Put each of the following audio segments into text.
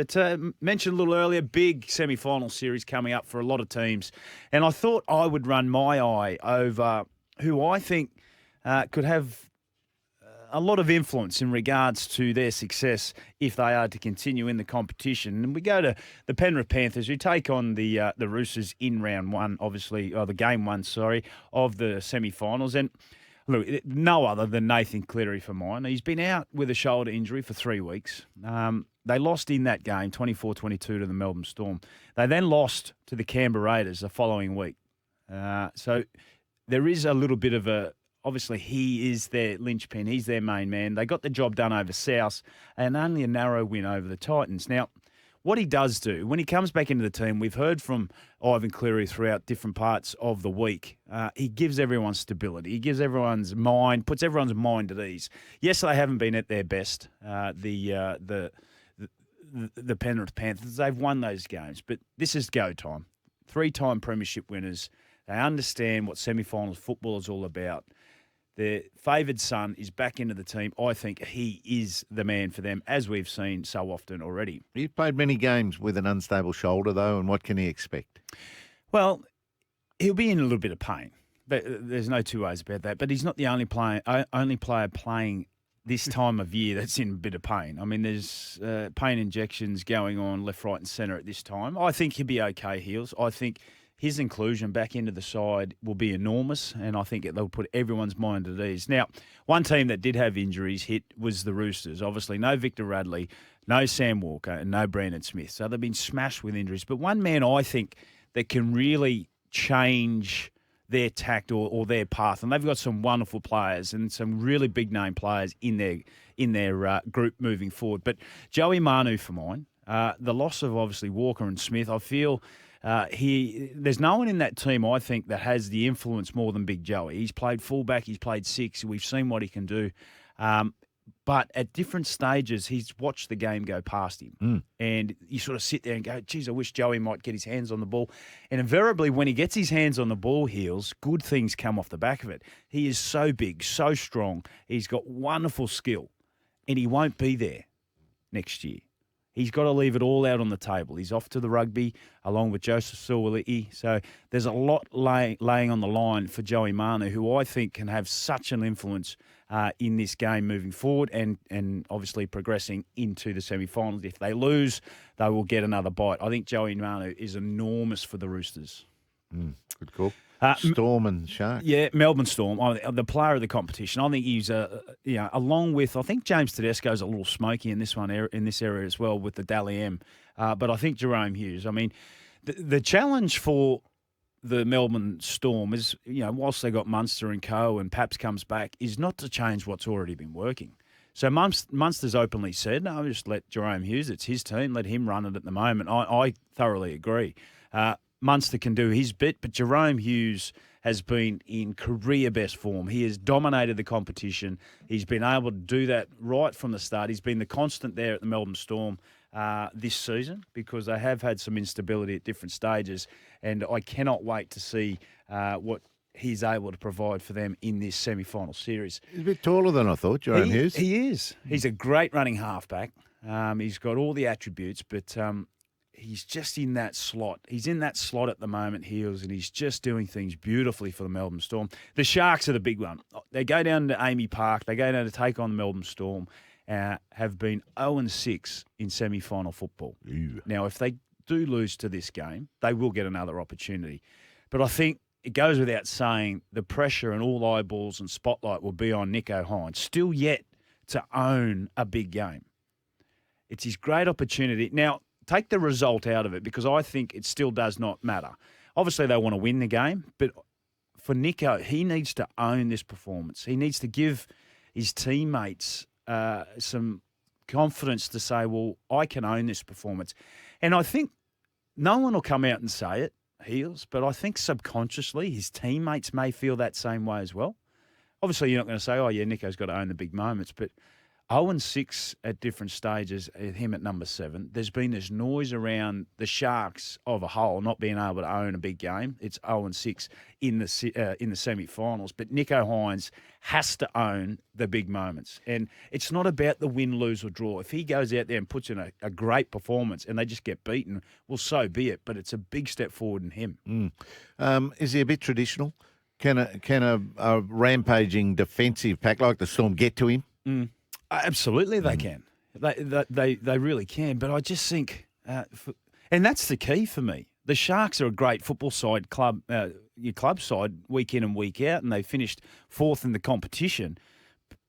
But mentioned a little earlier, big semi-final series coming up for a lot of teams. And I thought I would run my eye over who I think could have a lot of influence in regards to their success if they are to continue in the competition. And we go to the Penrith Panthers, who take on the Roosters in round one, obviously, or the game one, of the semi-finals. And look, no other than Nathan Cleary for mine. He's been out with a shoulder injury for 3 weeks. They lost in that game, 24-22 to the Melbourne Storm. They then lost to the Canberra Raiders the following week. So there is a little bit of obviously he is their linchpin. He's their main man. They got the job done over South and only a narrow win over the Titans. Now, what he does do, when he comes back into the team, we've heard from Ivan Cleary throughout different parts of the week. He gives everyone stability. He gives everyone's mind, puts everyone's mind at ease. Yes, they haven't been at their best, the Penrith Panthers. They've won those games, but this is go time. 3-time premiership winners. They understand what semi-finals football is all about. Their favoured son is back into the team. I think he is the man for them, as we've seen so often already. He's played many games with an unstable shoulder, though, and what can he expect? Well, he'll be in a little bit of pain. There's no two ways about that. But he's not the only player playing this time of year that's in a bit of pain. I mean, there's pain injections going on left, right and centre at this time. I think he'll be okay, Heels. I think his inclusion back into the side will be enormous, and I think they'll put everyone's mind at ease. Now, one team that did have injuries hit was the Roosters. Obviously, no Victor Radley, no Sam Walker, and no Brandon Smith. So they've been smashed with injuries. But one man I think that can really change their tact or their path, and they've got some wonderful players and some really big-name players in their group moving forward. But Joey Manu for mine, the loss of obviously Walker and Smith, I feel there's no one in that team, I think, that has the influence more than Big Joey. He's played fullback, he's played six. We've seen what he can do. But at different stages, he's watched the game go past him. And you sort of sit there and go, geez, I wish Joey might get his hands on the ball. And invariably, when he gets his hands on the ball, Heels, good things come off the back of it. He is so big, so strong. He's got wonderful skill. And he won't be there next year. He's got to leave it all out on the table. He's off to the rugby along with Joseph Suaalii. So there's a lot laying on the line for Joey Manu, who I think can have such an influence in this game moving forward and obviously progressing into the semi-finals. If they lose, they will get another bite. I think Joey Manu is enormous for the Roosters. Good call. Storm and Sharks. Yeah, Melbourne Storm, the player of the competition. I think he's along with, I think James Tedesco's a little smoky in this area as well with the Dally M. But I think Jerome Hughes. I mean, the challenge for the Melbourne Storm is, whilst they got Munster and Co. and Paps comes back, is not to change what's already been working. So Munster's openly said, no, just let Jerome Hughes, it's his team, let him run it at the moment. I thoroughly agree. Munster can do his bit, but Jerome Hughes has been in career best form. He has dominated the competition. He's been able to do that right from the start. He's been the constant there at the Melbourne Storm this season because they have had some instability at different stages, and I cannot wait to see what he's able to provide for them in this semi-final series. He's a bit taller than I thought, Jerome Hughes. He is. He's a great running halfback. He's got all the attributes, but he's just in that slot. He's in that slot at the moment, Heels, and he's just doing things beautifully for the Melbourne Storm. The Sharks are the big one. They go down to Amy Park. They go down to take on the Melbourne Storm. Have been 0-6 in semi-final football. Ew. Now, if they do lose to this game, they will get another opportunity. But I think it goes without saying the pressure and all eyeballs and spotlight will be on Nicho Hynes, still yet to own a big game. It's his great opportunity. Now, take the result out of it because I think it still does not matter. Obviously, they want to win the game, but for Nicho, he needs to own this performance. He needs to give his teammates some confidence to say, well, I can own this performance. And I think no one will come out and say it, Heels, but I think subconsciously his teammates may feel that same way as well. Obviously, you're not going to say, oh, yeah, Nicho's got to own the big moments, but 0-6 at different stages, him at number 7. There's been this noise around the Sharks of a whole not being able to own a big game. It's 0-6 in the semi-finals. But Nicho Hynes has to own the big moments. And it's not about the win, lose or draw. If he goes out there and puts in a great performance and they just get beaten, well, so be it. But it's a big step forward in him. Is he a bit traditional? Can a rampaging defensive pack like the Storm get to him? Absolutely, they can. They really can. But I just think, and that's the key for me. The Sharks are a great football side club, your club side, week in and week out, and they finished 4th in the competition.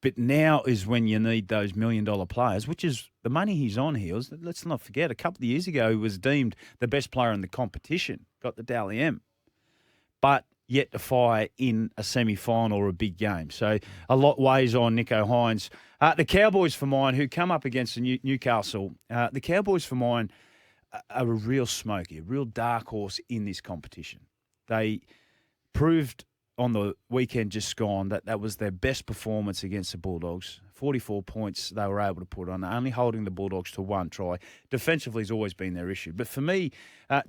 But now is when you need those $1 million players, which is the money he's on, Heels. Let's not forget, a couple of years ago, he was deemed the best player in the competition, got the Dally M. But yet to fire in a semi-final or a big game. So a lot weighs on Nicho Hynes. The Cowboys for mine, who come up against the Newcastle, the Cowboys for mine are a real smoky, a real dark horse in this competition. They proved on the weekend just gone that was their best performance against the Bulldogs. 44 points they were able to put on, only holding the Bulldogs to 1 try. Defensively has always been their issue. But for me,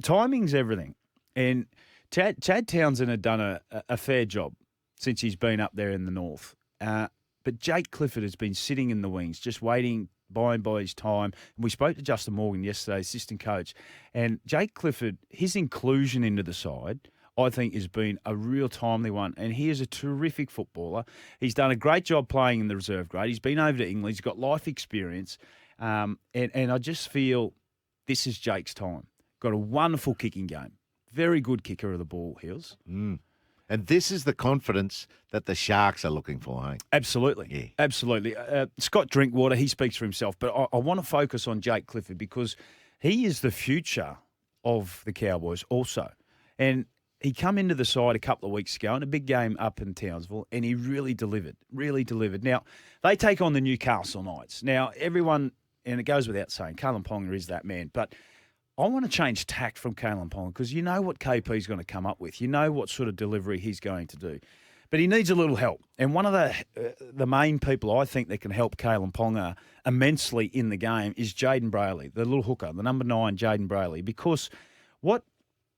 timing's everything. And Chad Townsend had done a fair job since he's been up there in the north. But Jake Clifford has been sitting in the wings, just waiting, buying by his time. And we spoke to Justin Morgan yesterday, assistant coach. And Jake Clifford, his inclusion into the side, I think has been a real timely one. And he is a terrific footballer. He's done a great job playing in the reserve grade. He's been over to England. He's got life experience. And I just feel this is Jake's time. Got a wonderful kicking game. Very good kicker of the ball, Heels. And this is the confidence that the Sharks are looking for, hey? Absolutely. Yeah. Absolutely. Scott Drinkwater, he speaks for himself, but I want to focus on Jake Clifford because he is the future of the Cowboys also. And he come into the side a couple of weeks ago in a big game up in Townsville, and he really delivered. Now, they take on the Newcastle Knights. Now, everyone, and it goes without saying, Kalen Ponga is that man, but I want to change tact from Kalen Ponga because you know what KP's going to come up with. You know what sort of delivery he's going to do. But he needs a little help. And one of the main people I think that can help Kalen Ponga immensely in the game is Jaden Brayley, the little hooker, the number 9, Jaden Brayley. Because what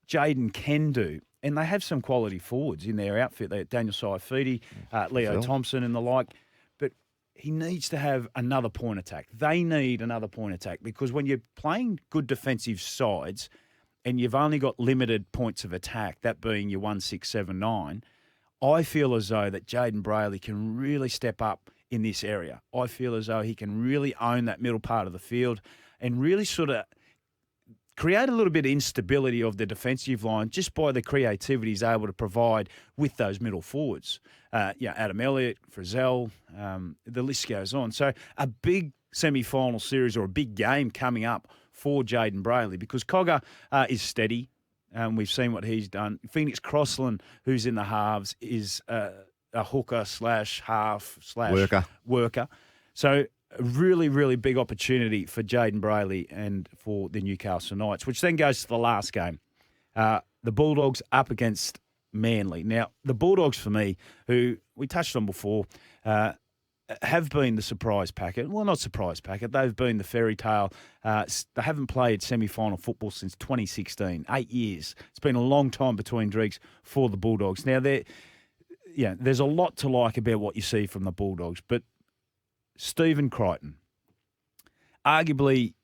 Jaden can do, and they have some quality forwards in their outfit. They Daniel Saifidi, Leo Thompson and the like. But he needs to have another point attack. They need another point attack because when you're playing good defensive sides and you've only got limited points of attack, that being your 1, 6, 7, 9, I feel as though that Jaden Brayley can really step up in this area. I feel as though he can really own that middle part of the field and really sort of create a little bit of instability of the defensive line just by the creativity he's able to provide with those middle forwards. Adam Elliott, Frizzell, the list goes on. So a big semi-final series or a big game coming up for Jaden Brayley because Cogger is steady. We've seen what he's done. Phoenix Crossland, who's in the halves, is a hooker / half / worker. So a really, really big opportunity for Jaden Brayley and for the Newcastle Knights, which then goes to the last game. The Bulldogs up against Manly. Now, the Bulldogs, for me, who we touched on before, have been the surprise packet. Well, not surprise packet. They've been the fairy tale. They haven't played semi-final football since 2016, 8 years. It's been a long time between dregs for the Bulldogs. Now, there's a lot to like about what you see from the Bulldogs, but Stephen Crichton, arguably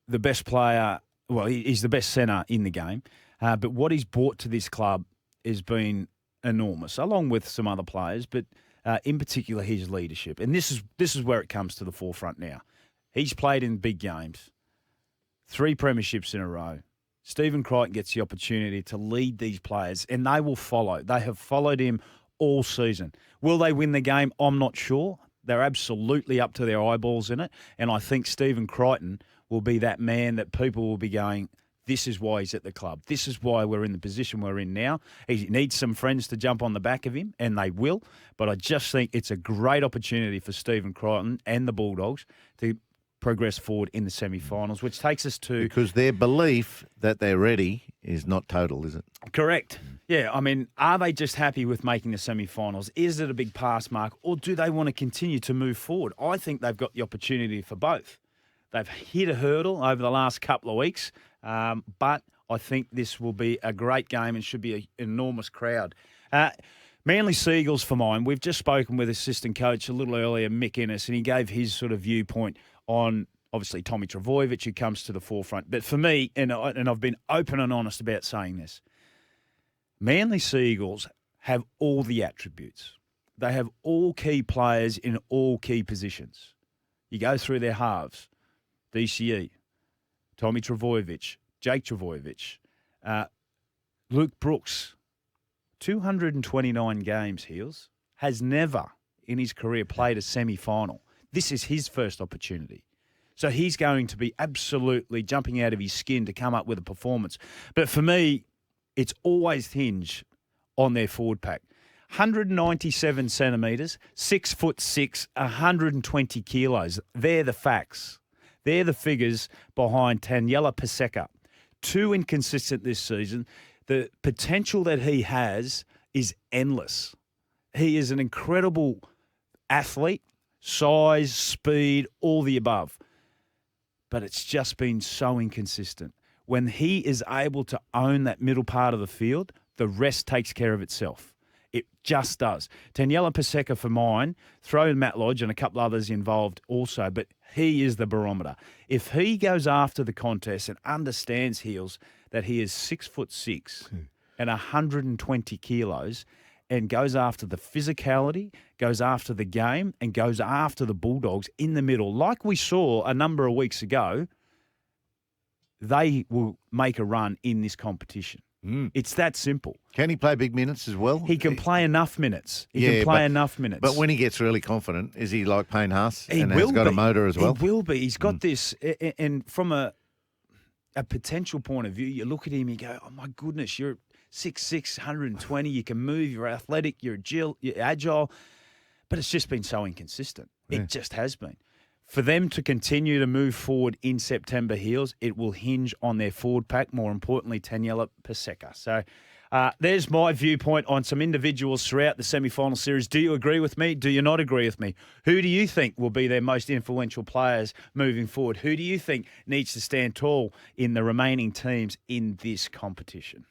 the best player, well, he's the best centre in the game, but what he's brought to this club has been enormous, along with some other players, but in particular his leadership. And this is where it comes to the forefront now. He's played in big games, 3 premierships in a row. Stephen Crichton gets the opportunity to lead these players, and they will follow. They have followed him all season. Will they win the game? I'm not sure. They're absolutely up to their eyeballs in it. And I think Stephen Crichton will be that man that people will be going, this is why he's at the club. This is why we're in the position we're in now. He needs some friends to jump on the back of him, and they will. But I just think it's a great opportunity for Stephen Crichton and the Bulldogs to progress forward in the semi-finals, which takes us to... Because their belief that they're ready is not total, is it? Correct. Yeah, I mean, are they just happy with making the semi-finals? Is it a big pass mark, or do they want to continue to move forward? I think they've got the opportunity for both. They've hit a hurdle over the last couple of weeks, but I think this will be a great game and should be an enormous crowd. Manly Seagulls for mine. We've just spoken with assistant coach a little earlier, Mick Ennis, and he gave his sort of viewpoint on, obviously, Tommy Trbojevic, who comes to the forefront. But for me, and I've been open and honest about saying this, Manly Seagulls have all the attributes. They have all key players in all key positions. You go through their halves, DCE, Tommy Trbojevic, Jake Trbojevic, Luke Brooks, 229 games, Heels, has never in his career played a semi-final. This is his first opportunity. So he's going to be absolutely jumping out of his skin to come up with a performance. But for me, it's always hinged on their forward pack. 197 centimetres, 6'6", 120 kilos. They're the facts. They're the figures behind Taniela Paseka. Too inconsistent this season. The potential that he has is endless. He is an incredible athlete, size, speed, all the above. But it's just been so inconsistent. When he is able to own that middle part of the field, the rest takes care of itself. It just does. Taniela Paseka for mine, throw in Matt Lodge and a couple others involved also, but he is the barometer. If he goes after the contest and understands, Heels, that he is 6'6" and 120 kilos and goes after the physicality, goes after the game and goes after the Bulldogs in the middle, like we saw a number of weeks ago, they will make a run in this competition. It's that simple. Can he play big minutes as well? He can play enough minutes. He can play enough minutes. But when he gets really confident, is he like Payne Haas he and will has got a motor as well? He will be. He's got this, and from a potential point of view, you look at him, you go, oh my goodness, you're 6'6", 120, you can move, you're athletic, you're agile, but it's just been so inconsistent. It just has been. For them to continue to move forward in September, Heels, it will hinge on their forward pack, more importantly, Taniela Paseka. So there's my viewpoint on some individuals throughout the semi-final series. Do you agree with me? Do you not agree with me? Who do you think will be their most influential players moving forward? Who do you think needs to stand tall in the remaining teams in this competition?